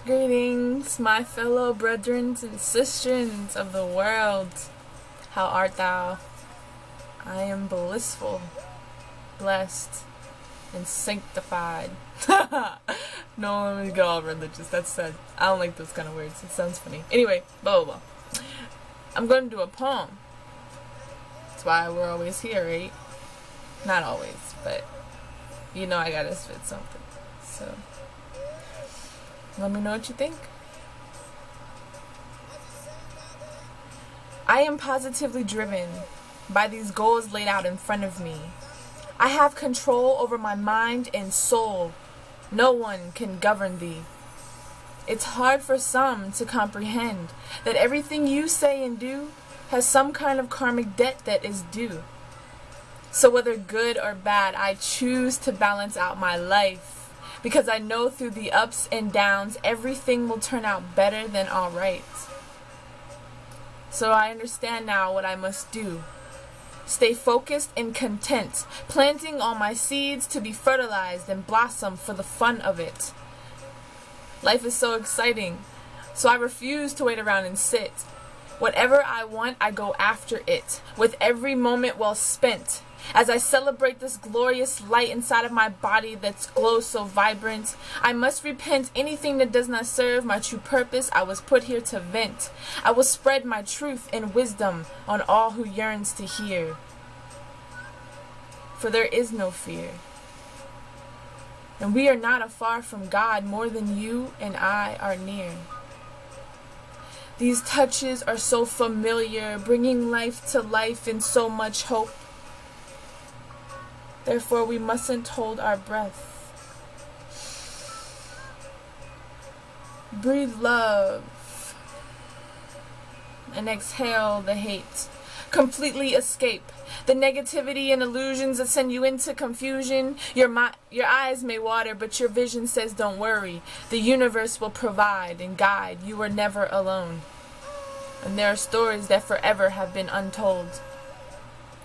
Greetings, my fellow brethren and sistrens of the world. How art thou? I am blissful, blessed, and sanctified. No, let me go all religious. That's sad. I don't like those kind of words. It sounds funny. Anyway, blah, blah, blah. I'm going to do a poem. That's why we're always here, right? Not always, but you know I gotta spit something. So let me know what you think. I am positively driven by these goals laid out in front of me. I have control over my mind and soul. No one can govern thee. It's hard for some to comprehend that everything you say and do has some kind of karmic debt that is due. So whether good or bad, I choose to balance out my life. Because I know through the ups and downs, everything will turn out better than all right. So I understand now what I must do. Stay focused and content, planting all my seeds to be fertilized and blossom for the fun of it. Life is so exciting, so I refuse to wait around and sit. Whatever I want, I go after it, with every moment well spent. As I celebrate this glorious light inside of my body that glows so vibrant, I must repent anything that does not serve my true purpose. I was put here to vent. I will spread my truth and wisdom on all who yearns to hear. For there is no fear. And we are not afar from God more than you and I are near. These touches are so familiar, bringing life to life and so much hope. Therefore, we mustn't hold our breath. Breathe love and exhale the hate. Completely escape the negativity and illusions that send you into confusion. Your eyes may water, but your vision says don't worry. The universe will provide and guide. You are never alone. And there are stories that forever have been untold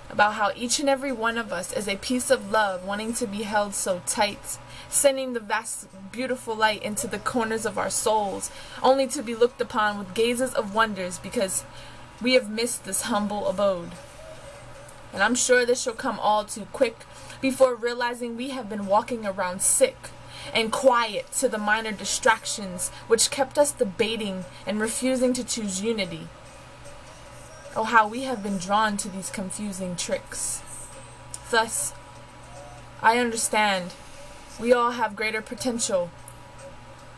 about how each and every one of us is a piece of love wanting to be held so tight, sending the vast, beautiful light into the corners of our souls, only to be looked upon with gazes of wonders because we have missed this humble abode. And I'm sure this shall come all too quick before realizing we have been walking around sick and quiet to the minor distractions which kept us debating and refusing to choose unity. Oh, how we have been drawn to these confusing tricks. Thus, I understand we all have greater potential,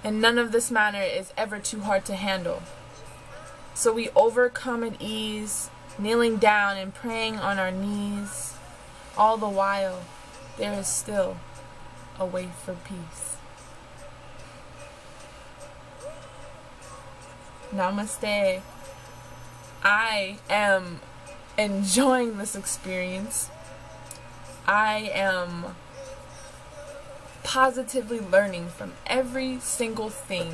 and none of this matter is ever too hard to handle. So we overcome at ease, kneeling down and praying on our knees. All the while, there is still a way for peace. Namaste. I am enjoying this experience. I am positively learning from every single thing,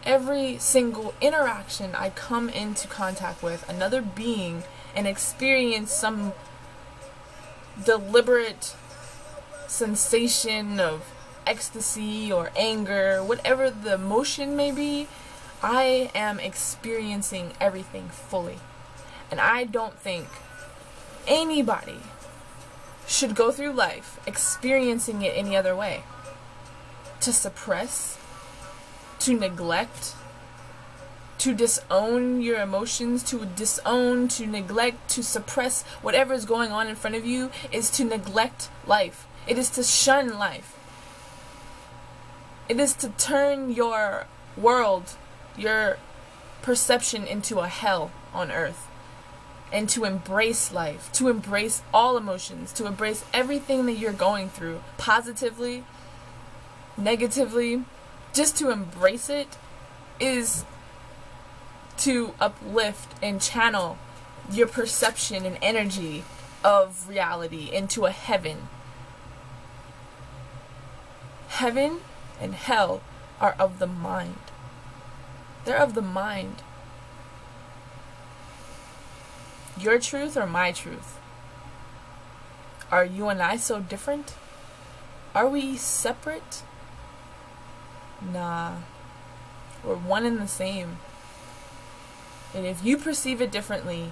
every single interaction I come into contact with another being and experience some deliberate sensation of ecstasy or anger, whatever the emotion may be. I am experiencing everything fully. And I don't think anybody should go through life experiencing it any other way. To suppress, to neglect, to disown your emotions, to disown, to neglect, to suppress whatever is going on in front of you is to neglect life. It is to shun life. It is to turn your world, your perception into a hell on earth, and to embrace life, to embrace all emotions, to embrace everything that you're going through, positively, negatively. Just to embrace it is to uplift and channel your perception and energy of reality into a heaven. Heaven and hell are of the mind. They're of the mind. Your truth or my truth? Are you and I so different? Are we separate? Nah, We're one and the same. And if you perceive it differently,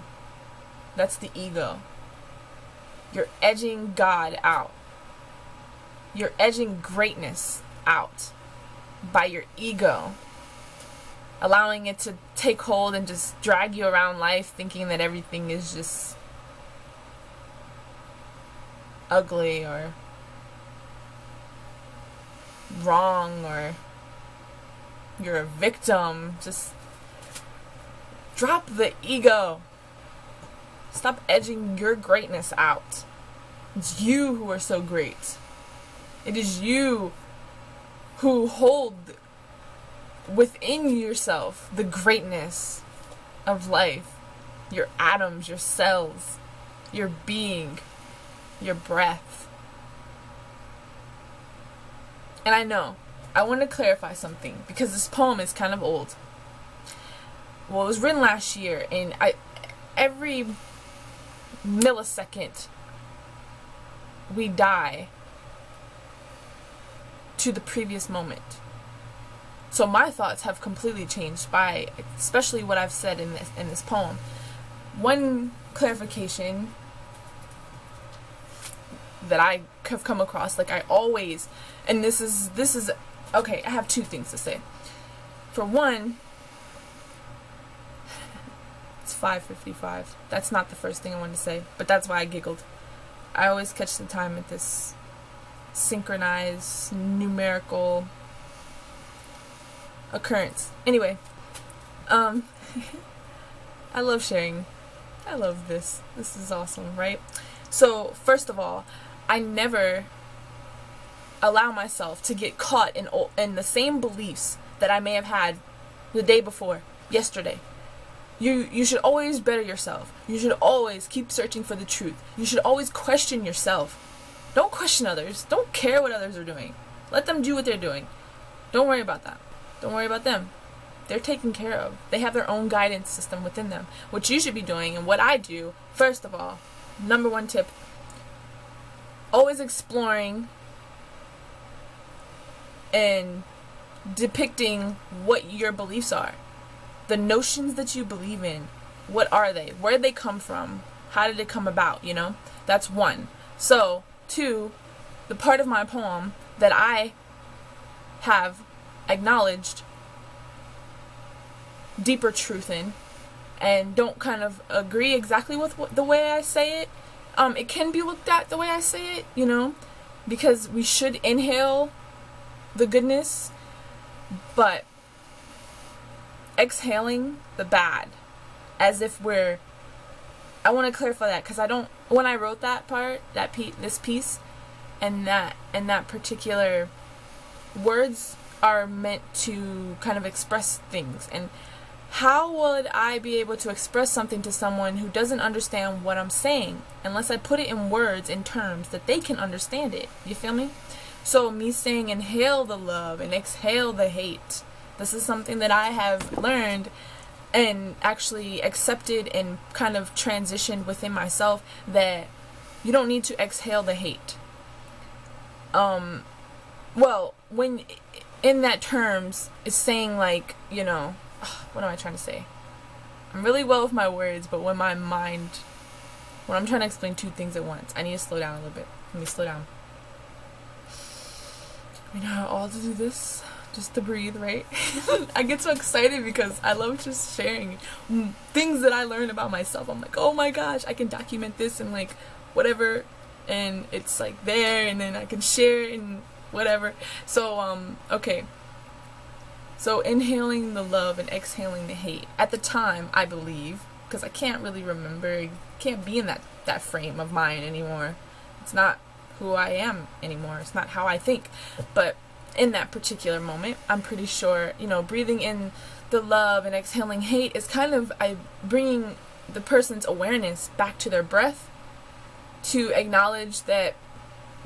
that's the ego. You're edging God out. You're edging greatness out by your ego. Allowing it to take hold and just drag you around life, thinking that everything is just ugly or wrong, or you're a victim. Just drop the ego. Stop edging your greatness out. It's you who are so great. It is you who hold within yourself the greatness of life. Your atoms, your cells, your being, your breath. And I want to clarify something, because this poem is kind of old. Well, it was written last year, and every millisecond we die to the previous moment. So my thoughts have completely changed by especially what I've said in this poem. One clarification that I have come across, like I always, and this is okay, I have two things to say. For one, it's 5:55. That's not the first thing I wanted to say, but that's why I giggled. I always catch the time at this synchronized numerical occurrence. Anyway, I love sharing. I love this. This is awesome, right? So, first of all, I never allow myself to get caught in the same beliefs that I may have had the day before, yesterday. You should always better yourself. You should always keep searching for the truth. You should always question yourself. Don't question others. Don't care what others are doing. Let them do what they're doing. Don't worry about that. Don't worry about them. They're taken care of. They have their own guidance system within them. What you should be doing, and what I do, first of all, number one tip, always exploring and depicting what your beliefs are. The notions that you believe in, what are they? Where did they come from? How did it come about, you know? That's one. So, two, the part of my poem that I have acknowledged deeper truth in, and don't kind of agree exactly with the way I say it. It can be looked at the way I say it, you know, because we should inhale the goodness, but exhaling the bad, as if I want to clarify that, because when I wrote that part, this piece, and that particular words are meant to kind of express things, and how would I be able to express something to someone who doesn't understand what I'm saying unless I put it in words, in terms that they can understand it? You feel me? So me saying inhale the love and exhale the hate, this is something that I have learned and actually accepted and kind of transitioned within myself, that you don't need to exhale the hate. Well, when in that terms, it's saying, like, you know, what am I trying to say? I'm really well with my words, but when I'm trying to explain two things at once, I need to slow down a little bit. Let me slow down. We know how all to do this, just to breathe, right? I get so excited because I love just sharing things that I learn about myself. I'm like, oh my gosh, I can document this and like whatever, and it's like there, and then I can share it and whatever. So okay. So inhaling the love and exhaling the hate. At the time, I believe, because I can't really remember, can't be in that frame of mind anymore. It's not who I am anymore. It's not how I think. But in that particular moment, I'm pretty sure, you know, breathing in the love and exhaling hate is kind of bringing the person's awareness back to their breath, to acknowledge that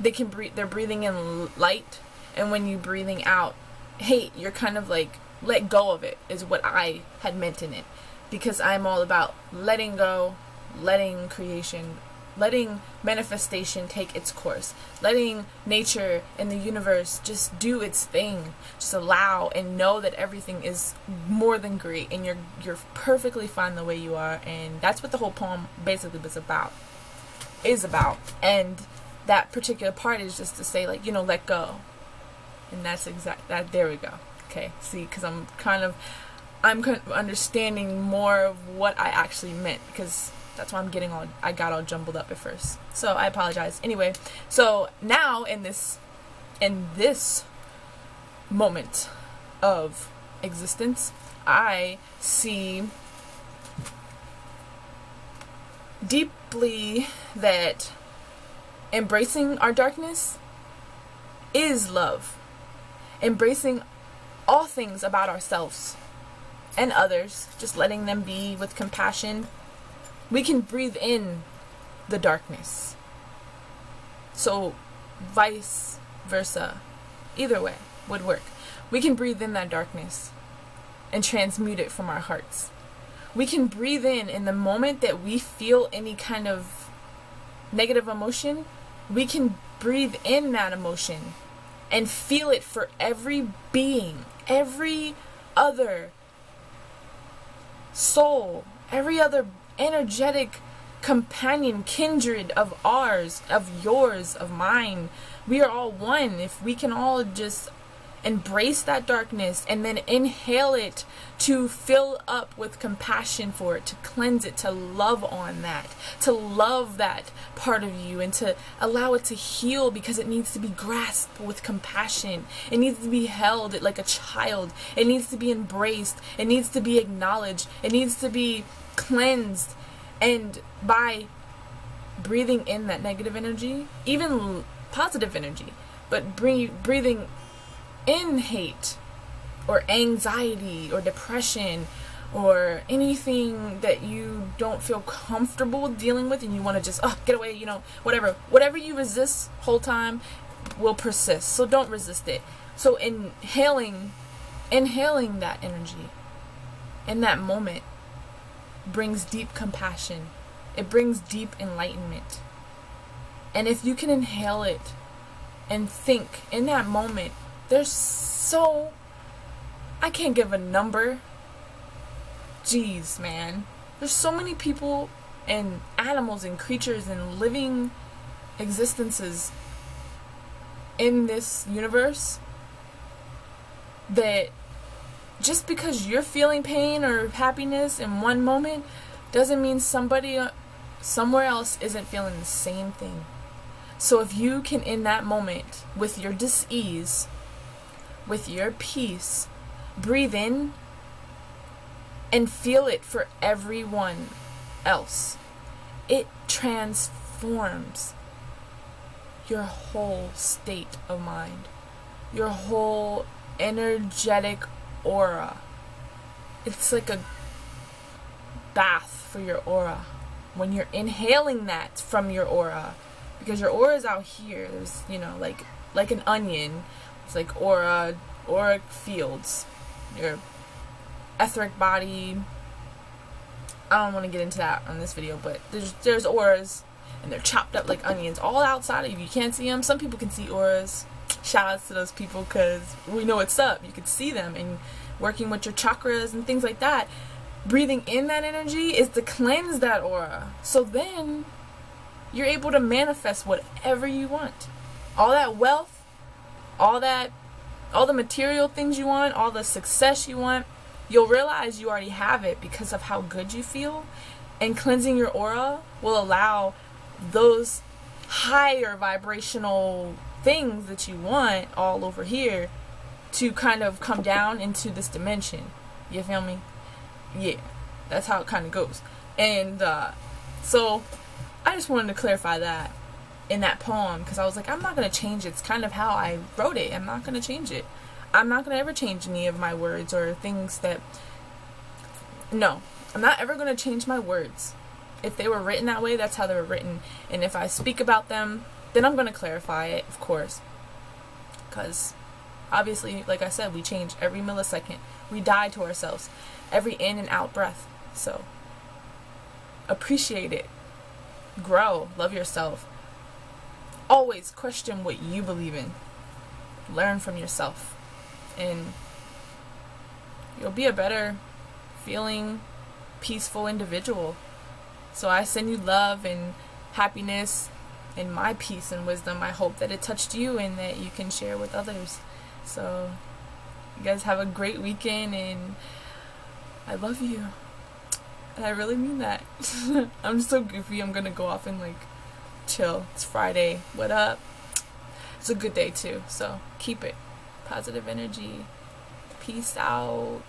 they're breathing in light, and when you're breathing out hate, you're kind of like, let go of it, is what I had meant in it, because I'm all about letting go, letting creation letting manifestation take its course, letting nature and the universe just do its thing. Just allow and know that everything is more than great, and you're perfectly fine the way you are. And that's what the whole poem basically is about. And that particular part is just to say, like, let go. And that's that. There we go. Okay, see, because I'm kind of understanding more of what I actually meant, because that's why I got all jumbled up at first. So I apologize. Anyway, so now in this moment of existence, I see deeply that embracing our darkness is love. Embracing all things about ourselves and others, just letting them be with compassion. We can breathe in the darkness. So vice versa, either way would work. We can breathe in that darkness and transmute it from our hearts. We can breathe in the moment that we feel any kind of negative emotion. We can breathe in that emotion and feel it for every being, every other soul, every other energetic companion, kindred of ours, of yours, of mine. We are all one. If we can all just embrace that darkness and then inhale it, to fill up with compassion for it, to cleanse it, to love on that, to love that part of you, and to allow it to heal, because it needs to be grasped with compassion. It needs to be held like a child. It needs to be embraced. It needs to be acknowledged. It needs to be cleansed. And by breathing in that negative energy, even positive energy, but breathing in hate or anxiety or depression or anything that you don't feel comfortable dealing with, and you want to just get away, whatever you resist whole time will persist. So don't resist it. So inhaling that energy in that moment brings deep compassion. It brings deep enlightenment. And if you can inhale it and think in that moment, I can't give a number. Jeez, man. There's so many people and animals and creatures and living existences in this universe that just because you're feeling pain or happiness in one moment doesn't mean somebody somewhere else isn't feeling the same thing. So if you can, in that moment, with your dis-ease, with your peace, breathe in and feel it for everyone else, it transforms your whole state of mind, your whole energetic aura. It's like a bath for your aura when you're inhaling that from your aura, because your aura is out here. There's, like an onion. It's like auric fields, your etheric body. I don't want to get into that on this video, but there's auras, and they're chopped up like onions all outside of you. You can't see them. Some people can see auras. Shout outs to those people, because we know what's up. You can see them, and working with your chakras and things like that. Breathing in that energy is to cleanse that aura. So then you're able to manifest whatever you want. All that wealth, all the material things you want, all the success you want, you'll realize you already have it because of how good you feel. And cleansing your aura will allow those higher vibrational things that you want all over here to kind of come down into this dimension. You feel me? Yeah, that's how it kind of goes. And so I just wanted to clarify that in that poem, because I was like, I'm not going to change it. It's kind of how I wrote it. I'm not going to change it. I'm not going to ever change any of my words or things that... No, I'm not ever going to change my words. If they were written that way, that's how they were written. And if I speak about them, then I'm going to clarify it, of course. Because obviously, like I said, we change every millisecond. We die to ourselves every in and out breath. So appreciate it. Grow. Love yourself. Always question what you believe in. Learn from yourself. And you'll be a better feeling, peaceful individual. So I send you love and happiness and my peace and wisdom. I hope that it touched you and that you can share with others. So you guys have a great weekend, and I love you. And I really mean that. I'm so goofy. I'm gonna go off and like chill. It's Friday. What up? It's a good day too. So keep it. Positive energy. Peace out.